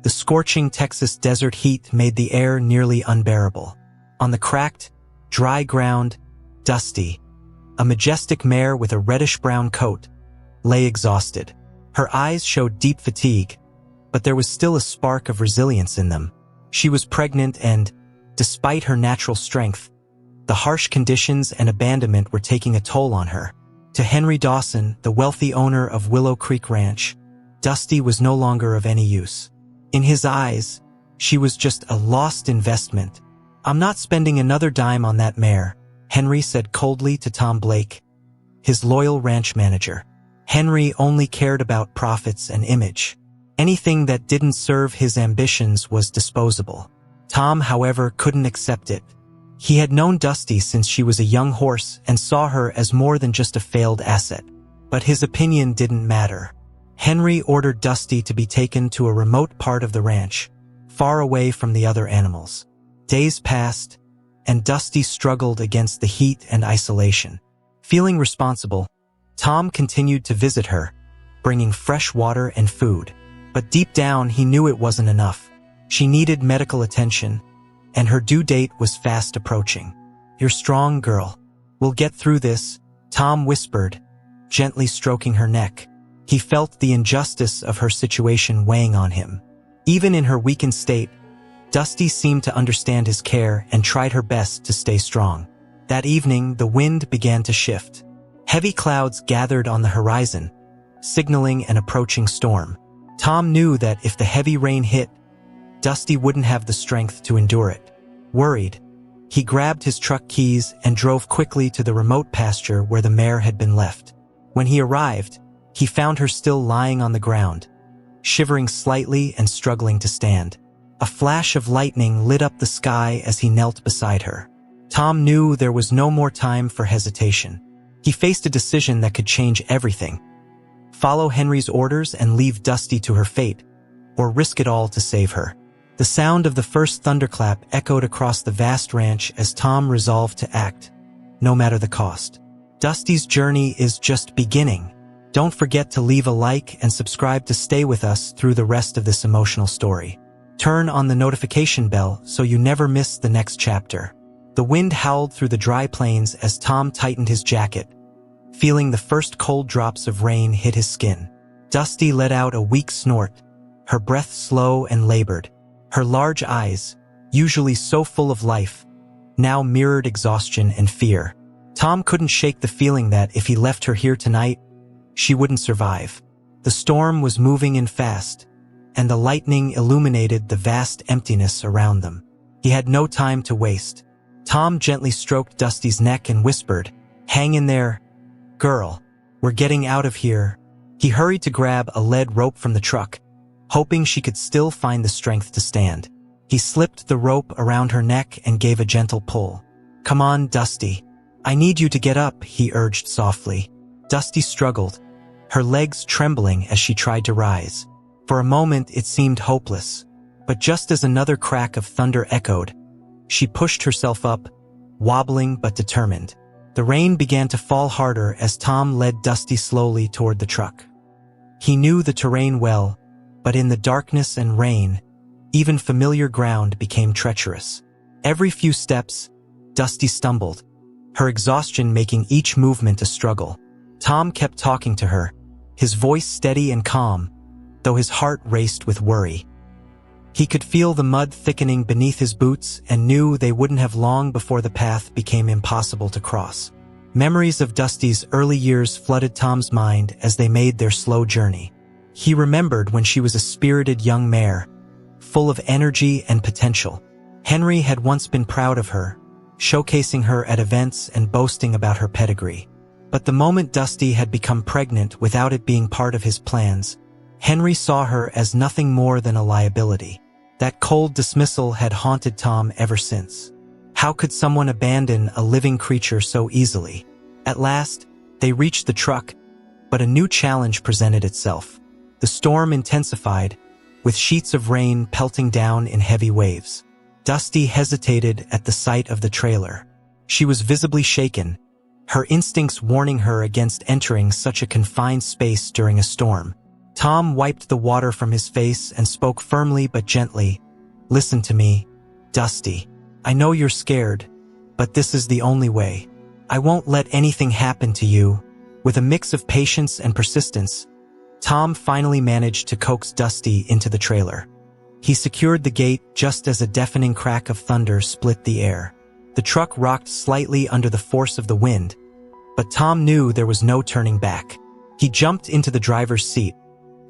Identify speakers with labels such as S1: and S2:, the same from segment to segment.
S1: The scorching Texas desert heat made the air nearly unbearable. On the cracked, dry ground, Dusty, a majestic mare with a reddish-brown coat, lay exhausted. Her eyes showed deep fatigue, but there was still a spark of resilience in them. She was pregnant and, despite her natural strength, the harsh conditions and abandonment were taking a toll on her. To Henry Dawson, the wealthy owner of Willow Creek Ranch, Dusty was no longer of any use. In his eyes, she was just a lost investment. "I'm not spending another dime on that mare," Henry said coldly to Tom Blake, his loyal ranch manager. Henry only cared about profits and image. Anything that didn't serve his ambitions was disposable. Tom, however, couldn't accept it. He had known Dusty since she was a young horse and saw her as more than just a failed asset. But his opinion didn't matter. Henry ordered Dusty to be taken to a remote part of the ranch, far away from the other animals. Days passed, and Dusty struggled against the heat and isolation. Feeling responsible, Tom continued to visit her, bringing fresh water and food. But deep down, he knew it wasn't enough. She needed medical attention, and her due date was fast approaching. "You're strong, girl. We'll get through this," Tom whispered, gently stroking her neck. He felt the injustice of her situation weighing on him. Even in her weakened state, Dusty seemed to understand his care and tried her best to stay strong. That evening, the wind began to shift. Heavy clouds gathered on the horizon, signaling an approaching storm. Tom knew that if the heavy rain hit, Dusty wouldn't have the strength to endure it. Worried, he grabbed his truck keys and drove quickly to the remote pasture where the mare had been left. When he arrived, he found her still lying on the ground, shivering slightly and struggling to stand. A flash of lightning lit up the sky as he knelt beside her. Tom knew there was no more time for hesitation. He faced a decision that could change everything. Follow Henry's orders and leave Dusty to her fate, or risk it all to save her. The sound of the first thunderclap echoed across the vast ranch as Tom resolved to act, no matter the cost. Dusty's journey is just beginning. Don't forget to leave a like and subscribe to stay with us through the rest of this emotional story. Turn on the notification bell so you never miss the next chapter. The wind howled through the dry plains as Tom tightened his jacket, feeling the first cold drops of rain hit his skin. Dusty let out a weak snort, her breath slow and labored. Her large eyes, usually so full of life, now mirrored exhaustion and fear. Tom couldn't shake the feeling that if he left her here tonight, she wouldn't survive. The storm was moving in fast, and the lightning illuminated the vast emptiness around them. He had no time to waste. Tom gently stroked Dusty's neck and whispered, "Hang in there, girl. We're getting out of here." He hurried to grab a lead rope from the truck, hoping she could still find the strength to stand. He slipped the rope around her neck and gave a gentle pull. "Come on, Dusty. I need you to get up," he urged softly. Dusty struggled, her legs trembling as she tried to rise. For a moment it seemed hopeless, but just as another crack of thunder echoed, she pushed herself up, wobbling but determined. The rain began to fall harder as Tom led Dusty slowly toward the truck. He knew the terrain well, but in the darkness and rain, even familiar ground became treacherous. Every few steps, Dusty stumbled, her exhaustion making each movement a struggle. Tom kept talking to her, his voice steady and calm, though his heart raced with worry. He could feel the mud thickening beneath his boots and knew they wouldn't have long before the path became impossible to cross. Memories of Dusty's early years flooded Tom's mind as they made their slow journey. He remembered when she was a spirited young mare, full of energy and potential. Henry had once been proud of her, showcasing her at events and boasting about her pedigree. But the moment Dusty had become pregnant without it being part of his plans, Henry saw her as nothing more than a liability. That cold dismissal had haunted Tom ever since. How could someone abandon a living creature so easily? At last, they reached the truck, but a new challenge presented itself. The storm intensified, with sheets of rain pelting down in heavy waves. Dusty hesitated at the sight of the trailer. She was visibly shaken, her instincts warning her against entering such a confined space during a storm. Tom wiped the water from his face and spoke firmly but gently. Listen to me, Dusty. I know you're scared, but this is the only way. I won't let anything happen to you. With a mix of patience and persistence, Tom finally managed to coax Dusty into the trailer. He secured the gate just as a deafening crack of thunder split the air. The truck rocked slightly under the force of the wind, but Tom knew there was no turning back. He jumped into the driver's seat,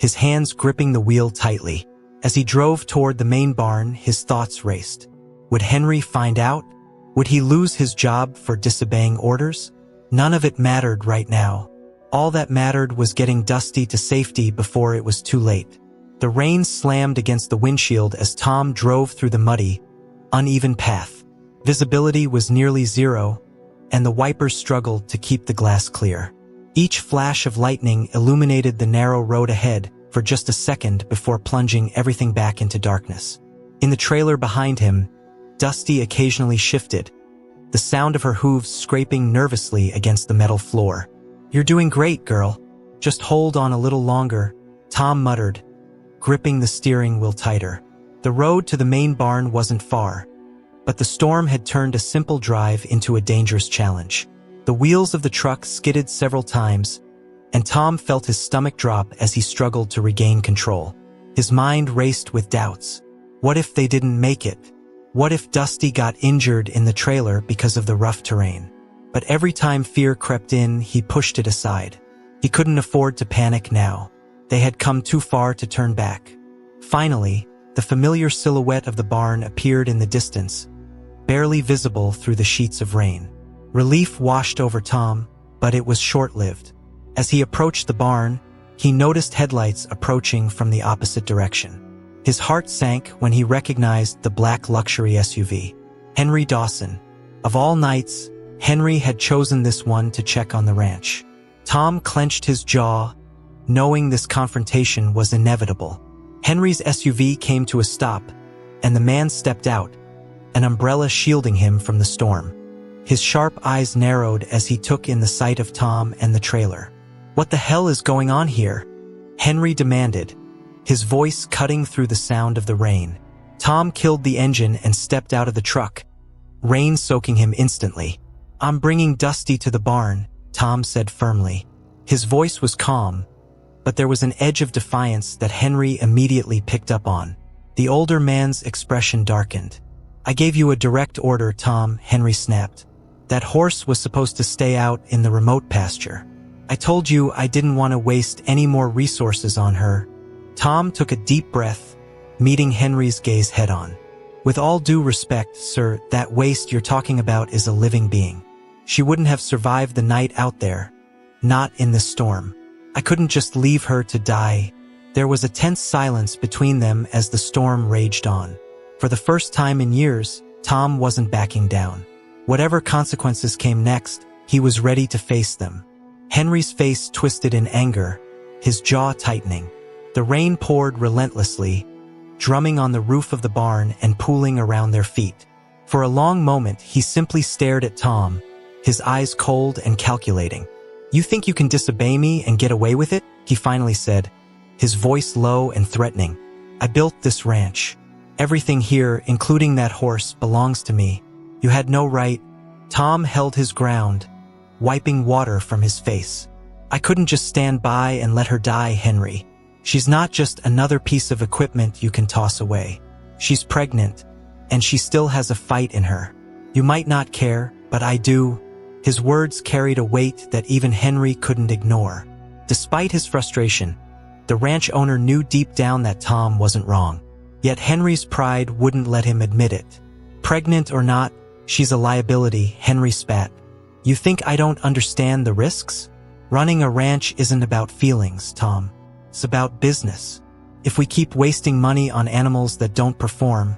S1: his hands gripping the wheel tightly. As he drove toward the main barn, his thoughts raced. Would Henry find out? Would he lose his job for disobeying orders? None of it mattered right now. All that mattered was getting Dusty to safety before it was too late. The rain slammed against the windshield as Tom drove through the muddy, uneven path. Visibility was nearly zero, and the wipers struggled to keep the glass clear. Each flash of lightning illuminated the narrow road ahead for just a second before plunging everything back into darkness. In the trailer behind him, Dusty occasionally shifted, the sound of her hooves scraping nervously against the metal floor. "You're doing great, girl. Just hold on a little longer," Tom muttered, gripping the steering wheel tighter. The road to the main barn wasn't far, but the storm had turned a simple drive into a dangerous challenge. The wheels of the truck skidded several times, and Tom felt his stomach drop as he struggled to regain control. His mind raced with doubts. What if they didn't make it? What if Dusty got injured in the trailer because of the rough terrain? But every time fear crept in, he pushed it aside. He couldn't afford to panic now. They had come too far to turn back. Finally, the familiar silhouette of the barn appeared in the distance, barely visible through the sheets of rain. Relief washed over Tom, but it was short-lived. As he approached the barn, he noticed headlights approaching from the opposite direction. His heart sank when he recognized the black luxury SUV. Henry Dawson. Of all nights, Henry had chosen this one to check on the ranch. Tom clenched his jaw, knowing this confrontation was inevitable. Henry's SUV came to a stop, and the man stepped out, an umbrella shielding him from the storm. His sharp eyes narrowed as he took in the sight of Tom and the trailer. "What the hell is going on here?" Henry demanded, his voice cutting through the sound of the rain. Tom killed the engine and stepped out of the truck, rain soaking him instantly. "I'm bringing Dusty to the barn," Tom said firmly. His voice was calm, but there was an edge of defiance that Henry immediately picked up on. The older man's expression darkened. "I gave you a direct order, Tom," Henry snapped. "That horse was supposed to stay out in the remote pasture. I told you I didn't want to waste any more resources on her." Tom took a deep breath, meeting Henry's gaze head-on. "With all due respect, sir, that waste you're talking about is a living being. She wouldn't have survived the night out there, not in this storm. I couldn't just leave her to die." There was a tense silence between them as the storm raged on. For the first time in years, Tom wasn't backing down. Whatever consequences came next, he was ready to face them. Henry's face twisted in anger, his jaw tightening. The rain poured relentlessly, drumming on the roof of the barn and pooling around their feet. For a long moment, he simply stared at Tom, his eyes cold and calculating. "You think you can disobey me and get away with it?" he finally said, his voice low and threatening. "I built this ranch. Everything here, including that horse, belongs to me. You had no right." Tom held his ground, wiping water from his face. "I couldn't just stand by and let her die, Henry. She's not just another piece of equipment you can toss away. She's pregnant, and she still has a fight in her. You might not care, but I do." His words carried a weight that even Henry couldn't ignore. Despite his frustration, the ranch owner knew deep down that Tom wasn't wrong. Yet Henry's pride wouldn't let him admit it. "Pregnant or not, she's a liability," Henry spat. "You think I don't understand the risks? Running a ranch isn't about feelings, Tom. It's about business. If we keep wasting money on animals that don't perform,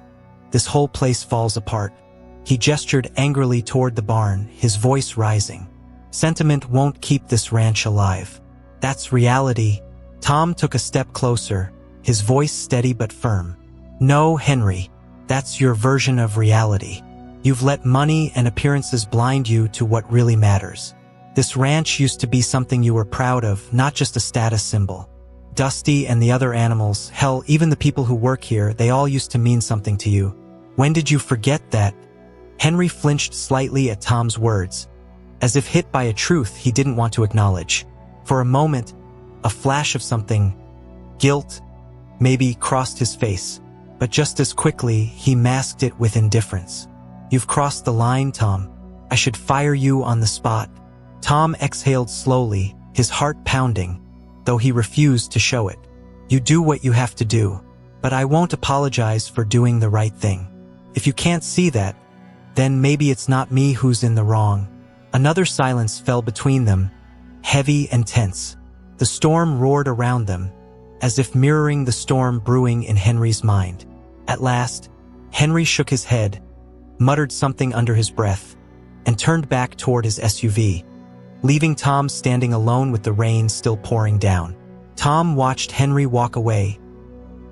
S1: this whole place falls apart." He gestured angrily toward the barn, his voice rising. "Sentiment won't keep this ranch alive. That's reality." Tom took a step closer, his voice steady but firm. "No, Henry, that's your version of reality. You've let money and appearances blind you to what really matters. This ranch used to be something you were proud of, not just a status symbol. Dusty and the other animals, hell, even the people who work here, they all used to mean something to you. When did you forget that? Henry flinched slightly at Tom's words, as if hit by a truth he didn't want to acknowledge. For a moment, a flash of something, guilt, maybe, crossed his face, but just as quickly he masked it with indifference. You've crossed the line, Tom. I should fire you on the spot. Tom exhaled slowly, his heart pounding, though he refused to show it. You do what you have to do, but I won't apologize for doing the right thing. If you can't see that, then maybe it's not me who's in the wrong. Another silence fell between them, heavy and tense. The storm roared around them, as if mirroring the storm brewing in Henry's mind. At last, Henry shook his head, muttered something under his breath, and turned back toward his SUV, leaving Tom standing alone with the rain still pouring down. Tom watched Henry walk away,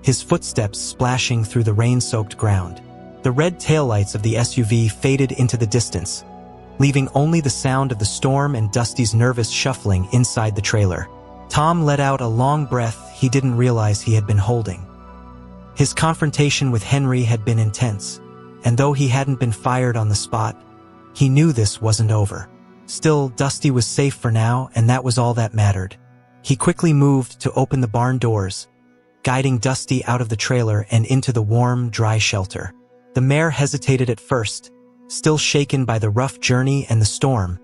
S1: his footsteps splashing through the rain-soaked ground. The red taillights of the SUV faded into the distance, leaving only the sound of the storm and Dusty's nervous shuffling inside the trailer. Tom let out a long breath he didn't realize he had been holding. His confrontation with Henry had been intense, and though he hadn't been fired on the spot, he knew this wasn't over. Still, Dusty was safe for now, and that was all that mattered. He quickly moved to open the barn doors, guiding Dusty out of the trailer and into the warm, dry shelter. The mare hesitated at first, still shaken by the rough journey and the storm,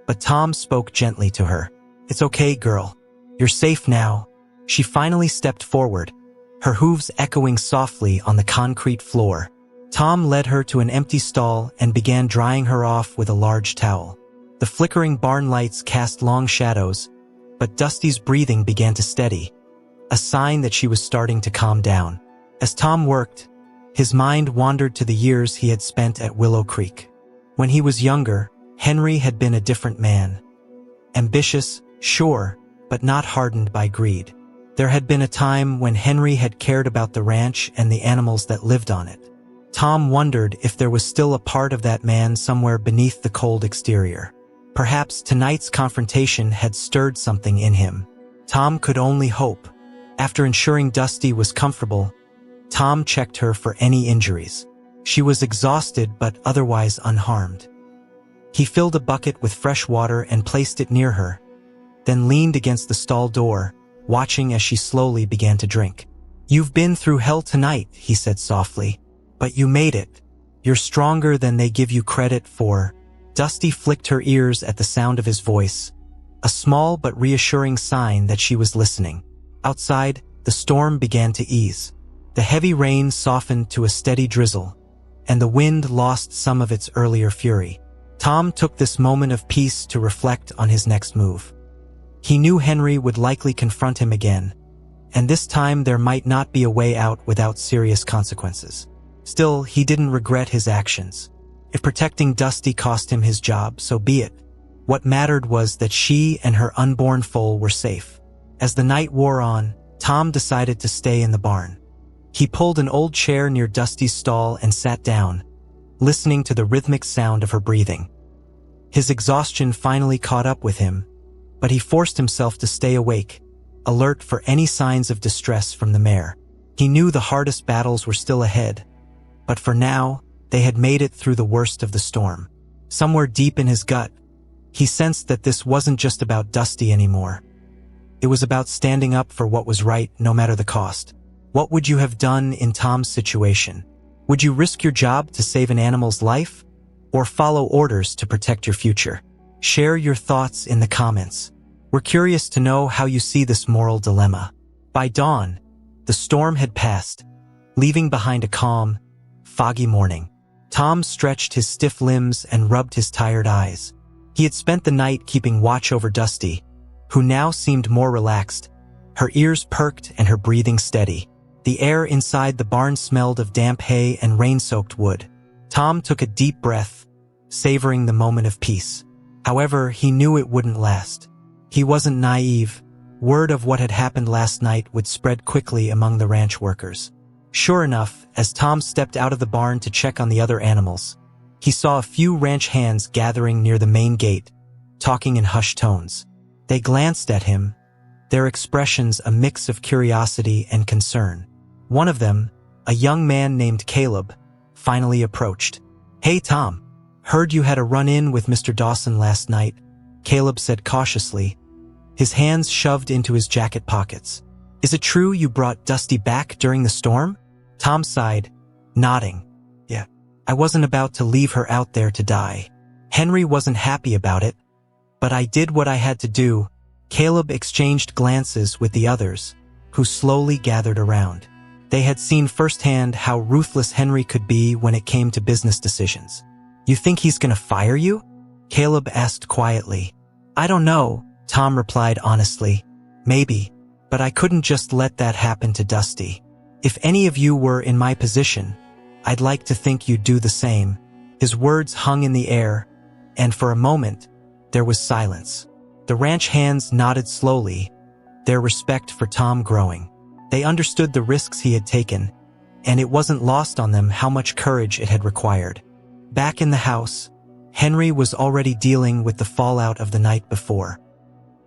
S1: but Tom spoke gently to her. It's okay, girl. You're safe now. She finally stepped forward, her hooves echoing softly on the concrete floor. Tom led her to an empty stall and began drying her off with a large towel. The flickering barn lights cast long shadows, but Dusty's breathing began to steady, a sign that she was starting to calm down. As Tom worked, his mind wandered to the years he had spent at Willow Creek. When he was younger, Henry had been a different man. Ambitious, sure, but not hardened by greed. There had been a time when Henry had cared about the ranch and the animals that lived on it. Tom wondered if there was still a part of that man somewhere beneath the cold exterior. Perhaps tonight's confrontation had stirred something in him. Tom could only hope. After ensuring Dusty was comfortable, Tom checked her for any injuries. She was exhausted but otherwise unharmed. He filled a bucket with fresh water and placed it near her, then leaned against the stall door, watching as she slowly began to drink. You've been through hell tonight, he said softly, but you made it. You're stronger than they give you credit for. Dusty flicked her ears at the sound of his voice, a small but reassuring sign that she was listening. Outside, the storm began to ease. The heavy rain softened to a steady drizzle, and the wind lost some of its earlier fury. Tom took this moment of peace to reflect on his next move. He knew Henry would likely confront him again, and this time there might not be a way out without serious consequences. Still, he didn't regret his actions. If protecting Dusty cost him his job, so be it. What mattered was that she and her unborn foal were safe. As the night wore on, Tom decided to stay in the barn. He pulled an old chair near Dusty's stall and sat down, listening to the rhythmic sound of her breathing. His exhaustion finally caught up with him, but he forced himself to stay awake, alert for any signs of distress from the mare. He knew the hardest battles were still ahead, but for now, they had made it through the worst of the storm. Somewhere deep in his gut, he sensed that this wasn't just about Dusty anymore. It was about standing up for what was right, no matter the cost. What would you have done in Tom's situation? Would you risk your job to save an animal's life, or follow orders to protect your future? Share your thoughts in the comments. We're curious to know how you see this moral dilemma. By dawn, the storm had passed, leaving behind a calm, foggy morning. Tom stretched his stiff limbs and rubbed his tired eyes. He had spent the night keeping watch over Dusty, who now seemed more relaxed, her ears perked and her breathing steady. The air inside the barn smelled of damp hay and rain-soaked wood. Tom took a deep breath, savoring the moment of peace. However, he knew it wouldn't last. He wasn't naive. Word of what had happened last night would spread quickly among the ranch workers. Sure enough, as Tom stepped out of the barn to check on the other animals, he saw a few ranch hands gathering near the main gate, talking in hushed tones. They glanced at him, their expressions a mix of curiosity and concern. One of them, a young man named Caleb, finally approached. "Hey Tom, heard you had a run-in with Mr. Dawson last night," Caleb said cautiously, his hands shoved into his jacket pockets. "Is it true you brought Dusty back during the storm?" Tom sighed, nodding. "Yeah, I wasn't about to leave her out there to die. Henry wasn't happy about it, but I did what I had to do." Caleb exchanged glances with the others, who slowly gathered around. They had seen firsthand how ruthless Henry could be when it came to business decisions. "You think he's gonna fire you?" Caleb asked quietly. "I don't know," Tom replied honestly. "Maybe, but I couldn't just let that happen to Dusty. If any of you were in my position, I'd like to think you'd do the same." His words hung in the air, and for a moment, there was silence. The ranch hands nodded slowly, their respect for Tom growing. They understood the risks he had taken, and it wasn't lost on them how much courage it had required. Back in the house, Henry was already dealing with the fallout of the night before.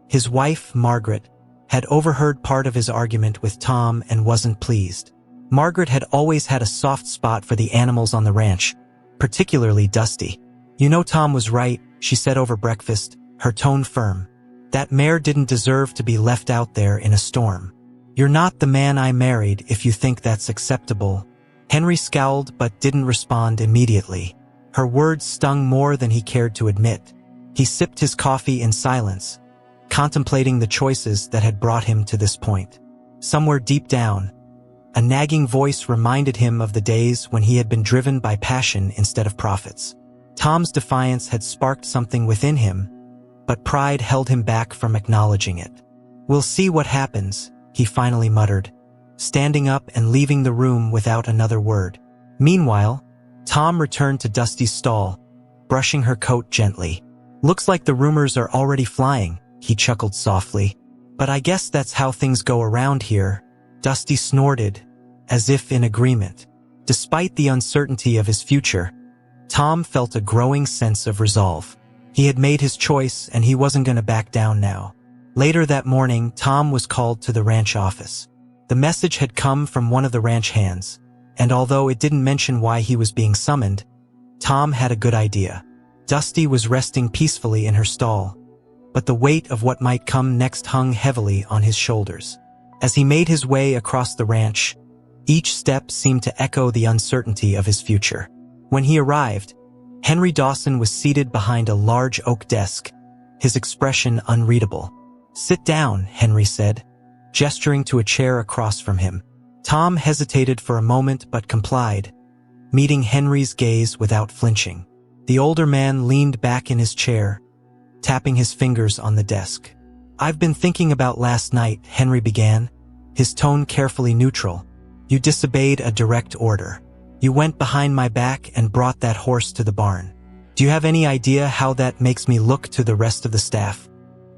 S1: His wife, Margaret, had overheard part of his argument with Tom and wasn't pleased. Margaret had always had a soft spot for the animals on the ranch, particularly Dusty. "You know Tom was right," she said over breakfast, her tone firm. "That mare didn't deserve to be left out there in a storm. You're not the man I married if you think that's acceptable." Henry scowled but didn't respond immediately. Her words stung more than he cared to admit. He sipped his coffee in silence, contemplating the choices that had brought him to this point. Somewhere deep down, a nagging voice reminded him of the days when he had been driven by passion instead of profits. Tom's defiance had sparked something within him, but pride held him back from acknowledging it. "We'll see what happens," he finally muttered, standing up and leaving the room without another word. Meanwhile, Tom returned to Dusty's stall, brushing her coat gently. "Looks like the rumors are already flying," he chuckled softly. "But I guess that's how things go around here." Dusty snorted, as if in agreement. Despite the uncertainty of his future, Tom felt a growing sense of resolve. He had made his choice and he wasn't going to back down now. Later that morning, Tom was called to the ranch office. The message had come from one of the ranch hands, and although it didn't mention why he was being summoned, Tom had a good idea. Dusty was resting peacefully in her stall, but the weight of what might come next hung heavily on his shoulders. As he made his way across the ranch, each step seemed to echo the uncertainty of his future. When he arrived, Henry Dawson was seated behind a large oak desk, his expression unreadable. "Sit down," Henry said, gesturing to a chair across from him. Tom hesitated for a moment but complied, meeting Henry's gaze without flinching. The older man leaned back in his chair, tapping his fingers on the desk. "I've been thinking about last night," Henry began, his tone carefully neutral. "You disobeyed a direct order. You went behind my back and brought that horse to the barn. Do you have any idea how that makes me look to the rest of the staff?"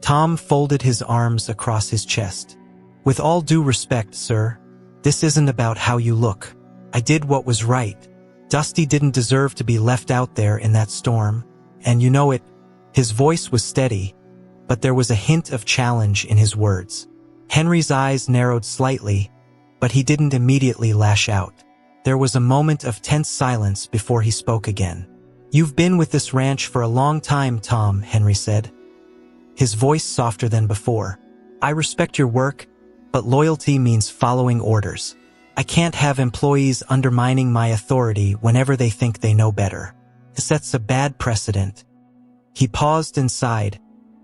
S1: Tom folded his arms across his chest. "With all due respect, sir, this isn't about how you look. I did what was right. Dusty didn't deserve to be left out there in that storm, and you know it." His voice was steady, but there was a hint of challenge in his words. Henry's eyes narrowed slightly, but he didn't immediately lash out. There was a moment of tense silence before he spoke again. "You've been with this ranch for a long time, Tom," Henry said, his voice softer than before. "I respect your work, but loyalty means following orders. I can't have employees undermining my authority whenever they think they know better. It sets a bad precedent." He paused and sighed,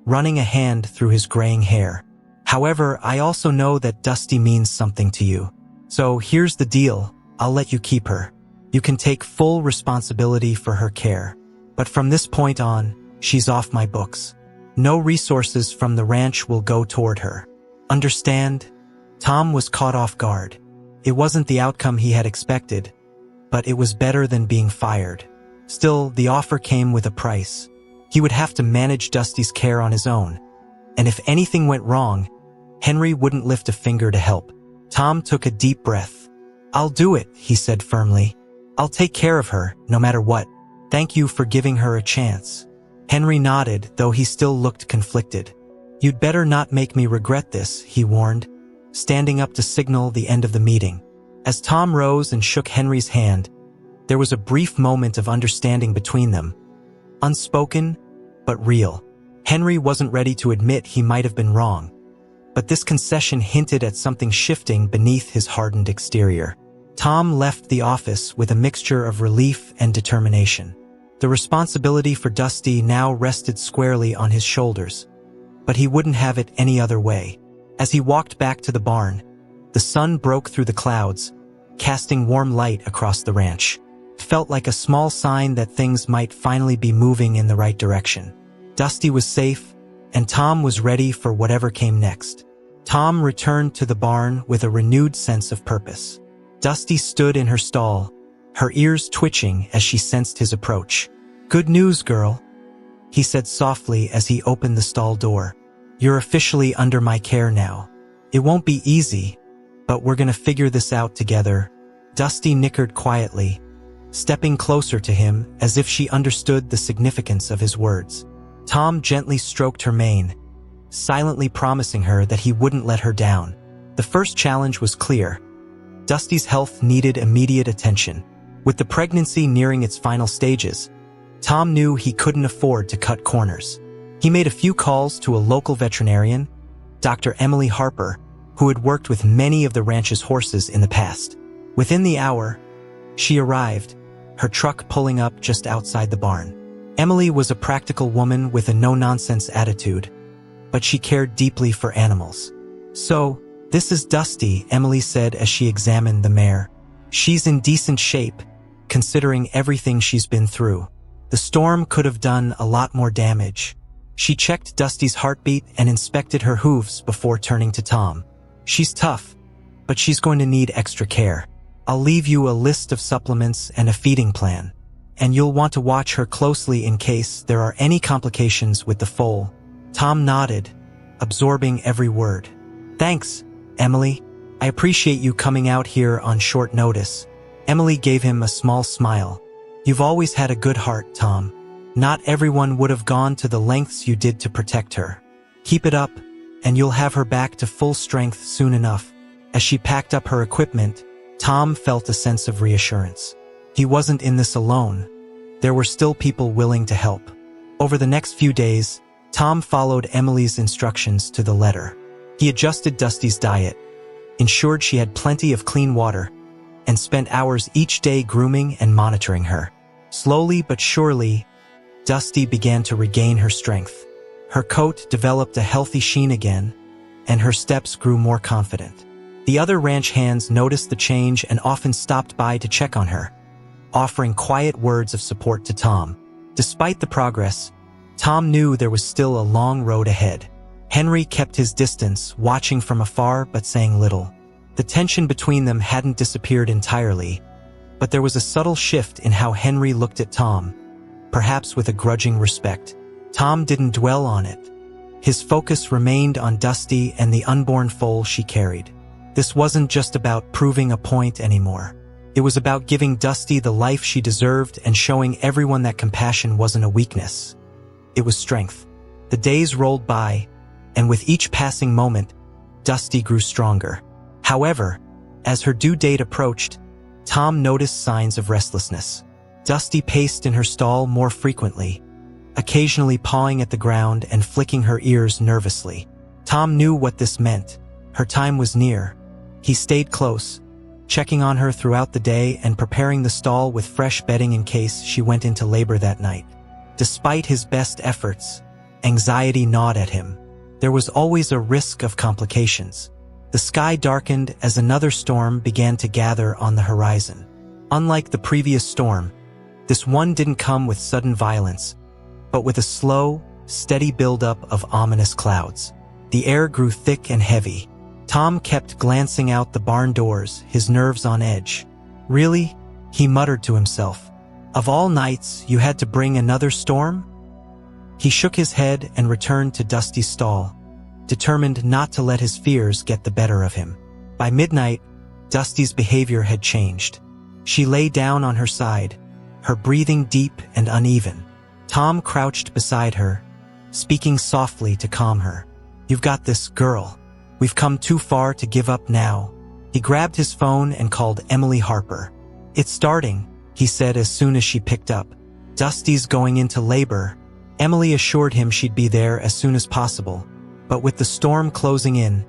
S1: running a hand through his graying hair. "However, I also know that Dusty means something to you. So here's the deal, I'll let you keep her. You can take full responsibility for her care. But from this point on, she's off my books. No resources from the ranch will go toward her. Understand?" Tom was caught off guard. It wasn't the outcome he had expected, but it was better than being fired. Still, the offer came with a price. He would have to manage Dusty's care on his own, and if anything went wrong, Henry wouldn't lift a finger to help. Tom took a deep breath. "I'll do it," he said firmly. "I'll take care of her, no matter what. Thank you for giving her a chance." Henry nodded, though he still looked conflicted. "You'd better not make me regret this," he warned, standing up to signal the end of the meeting. As Tom rose and shook Henry's hand, there was a brief moment of understanding between them. Unspoken, but real. Henry wasn't ready to admit he might have been wrong, but this concession hinted at something shifting beneath his hardened exterior. Tom left the office with a mixture of relief and determination. The responsibility for Dusty now rested squarely on his shoulders, but he wouldn't have it any other way. As he walked back to the barn, the sun broke through the clouds, casting warm light across the ranch. It felt like a small sign that things might finally be moving in the right direction. Dusty was safe, and Tom was ready for whatever came next. Tom returned to the barn with a renewed sense of purpose. Dusty stood in her stall, her ears twitching as she sensed his approach. "Good news, girl," he said softly as he opened the stall door. "You're officially under my care now. It won't be easy, but we're gonna figure this out together." Dusty nickered quietly, stepping closer to him as if she understood the significance of his words. Tom gently stroked her mane, silently promising her that he wouldn't let her down. The first challenge was clear. Dusty's health needed immediate attention. With the pregnancy nearing its final stages, Tom knew he couldn't afford to cut corners. He made a few calls to a local veterinarian, Dr. Emily Harper, who had worked with many of the ranch's horses in the past. Within the hour, she arrived, her truck pulling up just outside the barn. Emily was a practical woman with a no-nonsense attitude, but she cared deeply for animals. "So, this is Dusty," Emily said as she examined the mare. "She's in decent shape, considering everything she's been through. The storm could have done a lot more damage." She checked Dusty's heartbeat and inspected her hooves before turning to Tom. "She's tough, but she's going to need extra care. I'll leave you a list of supplements and a feeding plan, and you'll want to watch her closely in case there are any complications with the foal." Tom nodded, absorbing every word. "Thanks, Emily. I appreciate you coming out here on short notice." Emily gave him a small smile. "You've always had a good heart, Tom. Not everyone would have gone to the lengths you did to protect her. Keep it up, and you'll have her back to full strength soon enough." As she packed up her equipment, Tom felt a sense of reassurance. He wasn't in this alone. There were still people willing to help. Over the next few days, Tom followed Emily's instructions to the letter. He adjusted Dusty's diet, ensured she had plenty of clean water, and spent hours each day grooming and monitoring her. Slowly but surely, Dusty began to regain her strength. Her coat developed a healthy sheen again, and her steps grew more confident. The other ranch hands noticed the change and often stopped by to check on her, offering quiet words of support to Tom. Despite the progress, Tom knew there was still a long road ahead. Henry kept his distance, watching from afar but saying little. The tension between them hadn't disappeared entirely, but there was a subtle shift in how Henry looked at Tom, perhaps with a grudging respect. Tom didn't dwell on it. His focus remained on Dusty and the unborn foal she carried. This wasn't just about proving a point anymore. It was about giving Dusty the life she deserved and showing everyone that compassion wasn't a weakness. It was strength. The days rolled by, and with each passing moment, Dusty grew stronger. However, as her due date approached, Tom noticed signs of restlessness. Dusty paced in her stall more frequently, occasionally pawing at the ground and flicking her ears nervously. Tom knew what this meant. Her time was near. He stayed close, checking on her throughout the day and preparing the stall with fresh bedding in case she went into labor that night. Despite his best efforts, anxiety gnawed at him. There was always a risk of complications. The sky darkened as another storm began to gather on the horizon. Unlike the previous storm, this one didn't come with sudden violence, but with a slow, steady buildup of ominous clouds. The air grew thick and heavy. Tom kept glancing out the barn doors, his nerves on edge. "Really?" he muttered to himself. "Of all nights, you had to bring another storm?" He shook his head and returned to Dusty's stall, determined not to let his fears get the better of him. By midnight, Dusty's behavior had changed. She lay down on her side, her breathing deep and uneven. Tom crouched beside her, speaking softly to calm her. "You've got this, girl. We've come too far to give up now." He grabbed his phone and called Emily Harper. "It's starting," he said as soon as she picked up. "Dusty's going into labor." Emily assured him she'd be there as soon as possible, but with the storm closing in,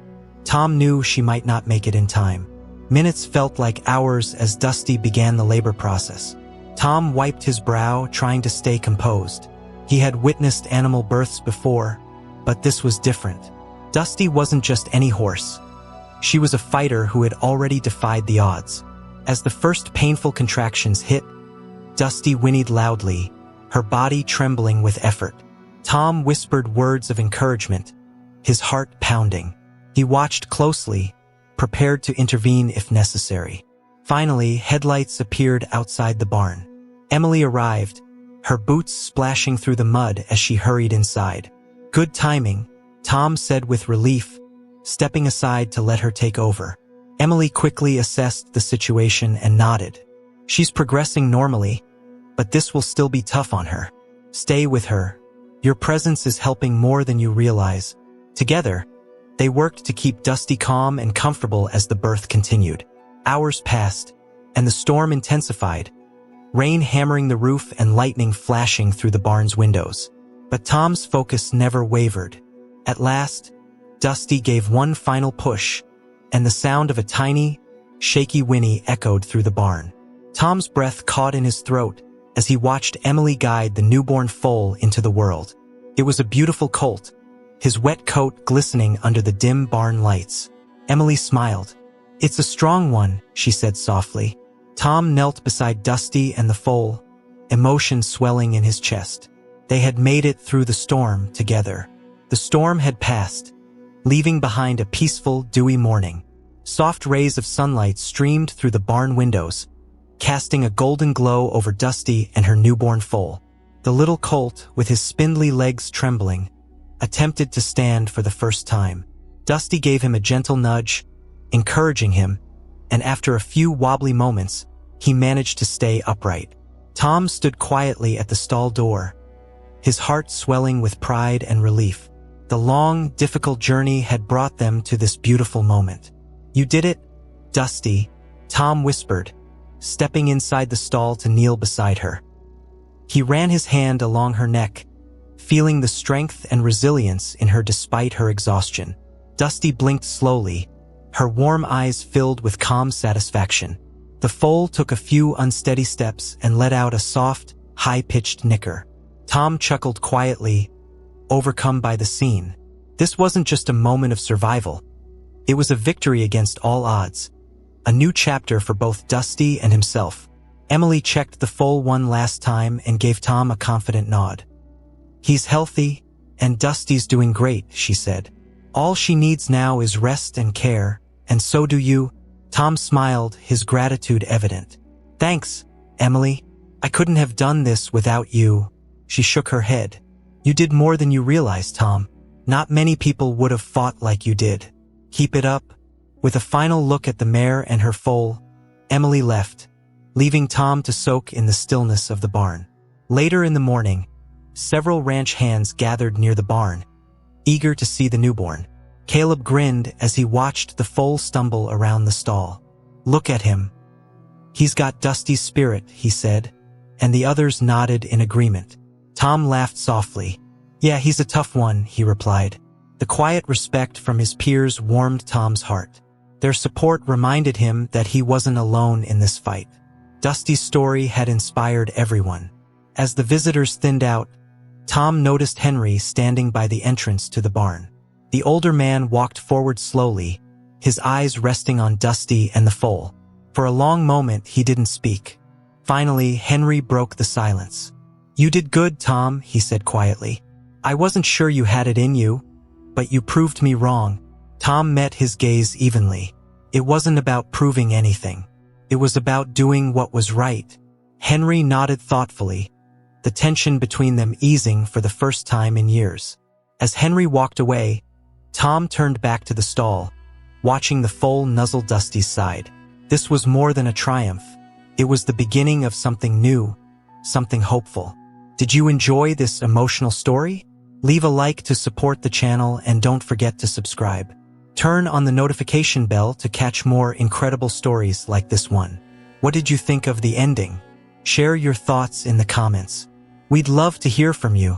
S1: Tom knew she might not make it in time. Minutes felt like hours as Dusty began the labor process. Tom wiped his brow, trying to stay composed. He had witnessed animal births before, but this was different. Dusty wasn't just any horse. She was a fighter who had already defied the odds. As the first painful contractions hit, Dusty whinnied loudly, her body trembling with effort. Tom whispered words of encouragement, his heart pounding. He watched closely, prepared to intervene if necessary. Finally, headlights appeared outside the barn. Emily arrived, her boots splashing through the mud as she hurried inside. "Good timing," Tom said with relief, stepping aside to let her take over. Emily quickly assessed the situation and nodded. "She's progressing normally, but this will still be tough on her. Stay with her. Your presence is helping more than you realize." Together, they worked to keep Dusty calm and comfortable as the birth continued. Hours passed, and the storm intensified, rain hammering the roof and lightning flashing through the barn's windows. But Tom's focus never wavered. At last, Dusty gave one final push, and the sound of a tiny, shaky whinny echoed through the barn. Tom's breath caught in his throat as he watched Emily guide the newborn foal into the world. It was a beautiful colt, his wet coat glistening under the dim barn lights. Emily smiled. "It's a strong one," she said softly. Tom knelt beside Dusty and the foal, emotion swelling in his chest. They had made it through the storm together. The storm had passed, leaving behind a peaceful, dewy morning. Soft rays of sunlight streamed through the barn windows, casting a golden glow over Dusty and her newborn foal. The little colt, with his spindly legs trembling, attempted to stand for the first time. Dusty gave him a gentle nudge, encouraging him, and after a few wobbly moments, he managed to stay upright. Tom stood quietly at the stall door, his heart swelling with pride and relief. The long, difficult journey had brought them to this beautiful moment. "You did it, Dusty," Tom whispered, stepping inside the stall to kneel beside her. He ran his hand along her neck, feeling the strength and resilience in her despite her exhaustion. Dusty blinked slowly, her warm eyes filled with calm satisfaction. The foal took a few unsteady steps and let out a soft, high-pitched nicker. Tom chuckled quietly, overcome by the scene. This wasn't just a moment of survival. It was a victory against all odds, a new chapter for both Dusty and himself. Emily checked the foal one last time and gave Tom a confident nod. "He's healthy, and Dusty's doing great," she said. "All she needs now is rest and care, and so do you." Tom smiled, his gratitude evident. "Thanks, Emily. I couldn't have done this without you." She shook her head. "You did more than you realize, Tom. Not many people would have fought like you did. Keep it up." With a final look at the mare and her foal, Emily left, leaving Tom to soak in the stillness of the barn. Later in the morning, several ranch hands gathered near the barn, eager to see the newborn. Caleb grinned as he watched the foal stumble around the stall. "Look at him. He's got Dusty's spirit," he said, and the others nodded in agreement. Tom laughed softly. "Yeah, he's a tough one," he replied. The quiet respect from his peers warmed Tom's heart. Their support reminded him that he wasn't alone in this fight. Dusty's story had inspired everyone. As the visitors thinned out, Tom noticed Henry standing by the entrance to the barn. The older man walked forward slowly, his eyes resting on Dusty and the foal. For a long moment, he didn't speak. Finally, Henry broke the silence. "You did good, Tom," he said quietly. "I wasn't sure you had it in you, but you proved me wrong." Tom met his gaze evenly. It wasn't about proving anything. It was about doing what was right. Henry nodded thoughtfully, the tension between them easing for the first time in years. As Henry walked away, Tom turned back to the stall, watching the foal nuzzle Dusty's side. This was more than a triumph. It was the beginning of something new, something hopeful. Did you enjoy this emotional story? Leave a like to support the channel and don't forget to subscribe. Turn on the notification bell to catch more incredible stories like this one. What did you think of the ending? Share your thoughts in the comments. We'd love to hear from you.